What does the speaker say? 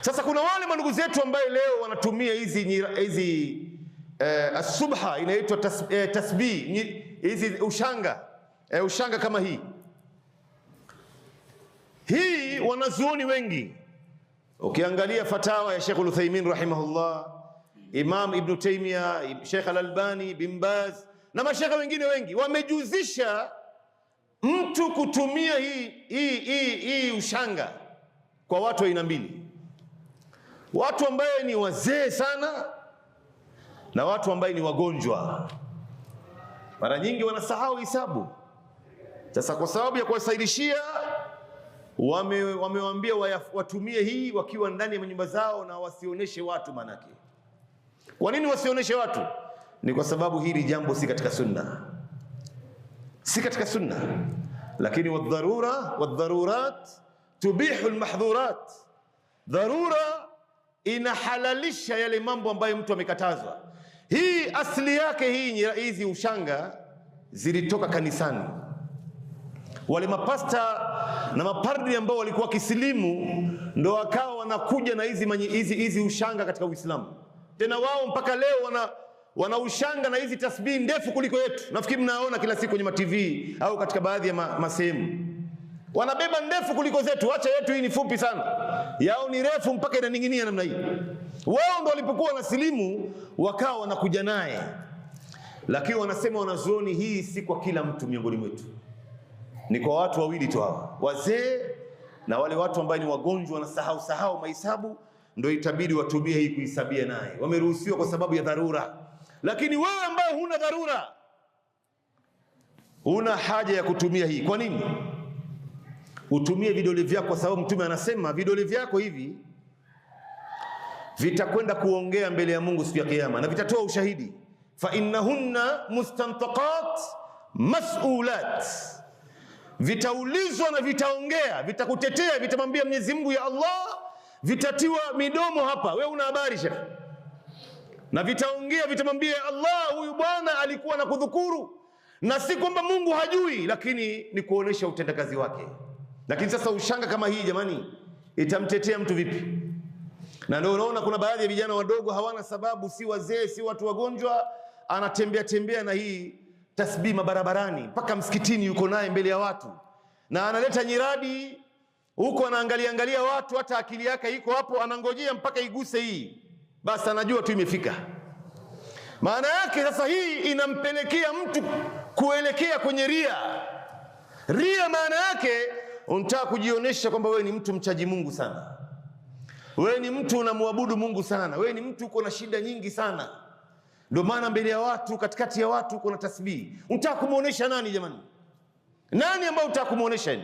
Sasa kuna wale mandugu zetu ambaye leo wanatumia hizi asubha inaitwa tasbih, hizi ushanga kama hii wanazuoni wengi. Ukiangalia fatawa ya Sheikh Al-Uthaymeen rahimahullah, Imam Ibn Taymiyyah, Sheikh Al-Albani, Bin Baz na mashekhe wengine wengi wamejuzisha mtu kutumia hii ushanga kwa watu aina mbili: watu ambaye ni wazee sana na watu ambaye ni wagonjwa. Mara nyingi wanasahau hisabu. Sasa kwa sababu ya kuwasaidishia, wamewaambia watumie hii wakiwa ndani ya nyumba zao na wasioneshe watu. Manake kwa nini wasioneshe watu? Ni kwa sababu hili jambo si katika sunna, si katika sunna. Lakini wadharurat tubihu almahdhurat, dharura inahalalisha yale mambo ambayo mtu amekatazwa. Hii asili yake hizi ushanga zilitoka kanisani. Wale mapasta na mapadri ambao walikuwa kisilimu ndo wakawa wanakuja na hizi ushanga katika Uislamu. Tena wao mpaka leo wana ushanga na hizi tasbihi ndefu kuliko yetu. Nafikiri mnaona kila siku kwenye TV au katika baadhi ya masehemu wanabeba ndefu kuliko zetu. Acha yetu hii ni fupi sana, yao ni refu mpaka inaning'inia namna hii. Wao ndo walipokuwa wanasilimu wakawa wanakuja naye, lakini wanasema wanazuoni, hii si kwa kila mtu miongoni mwetu, ni kwa watu wawili tu hawa, wazee na wale watu ambao ni wagonjwa na sahau mahesabu, ndio itabidi watumie hii kuhisabia naye. Wameruhusiwa kwa sababu ya dharura. Lakini wewe ambaye huna dharura, huna haja ya kutumia hii. Kwa nini? Utumie vidole vyako, kwa sababu Mtume anasema vidole vyako hivi vitakwenda kuongea mbele ya Mungu siku ya Kiyama na vitatoa ushahidi. Fa innahunna mustantaqat mas'ulat, vitaulizwa na vitaongea, vitakutetea, vitamwambia Mwenyezi Mungu, ya Allah, vitatiwa midomo hapa, wewe una habari Sheikh, na vitaongea, vitamwambia Allah, huyu bwana alikuwa na kudhukuru, na si kwamba Mungu hajui, lakini ni kuonesha utendakazi wake. Lakini sasa ushanga kama hii jamani, itamtetea mtu vipi? Na ndio unaona kuna baadhi ya vijana wadogo hawana sababu, si wazee, si watu wagonjwa, anatembea na hii tasbih mabarabarani, mpaka msikitini yuko naye mbele ya watu, na analeta nyiradi huko, anaangalia watu, hata akili yake iko hapo, anangojea mpaka iguse hii, basi anajua tu imefika. Maana yake sasa hii inampelekea mtu kuelekea kwenye ria. Maana yake unataka kujionyesha kwamba wewe ni mtu mchaji Mungu sana, wewe ni mtu unamwabudu Mungu sana, wewe ni mtu uko na shida nyingi sana. Ndio maana mbele ya watu, katikati ya watu uko na tasbih. Unataka kumuonesha nani jamani? Nani ambao unataka kumuonesha?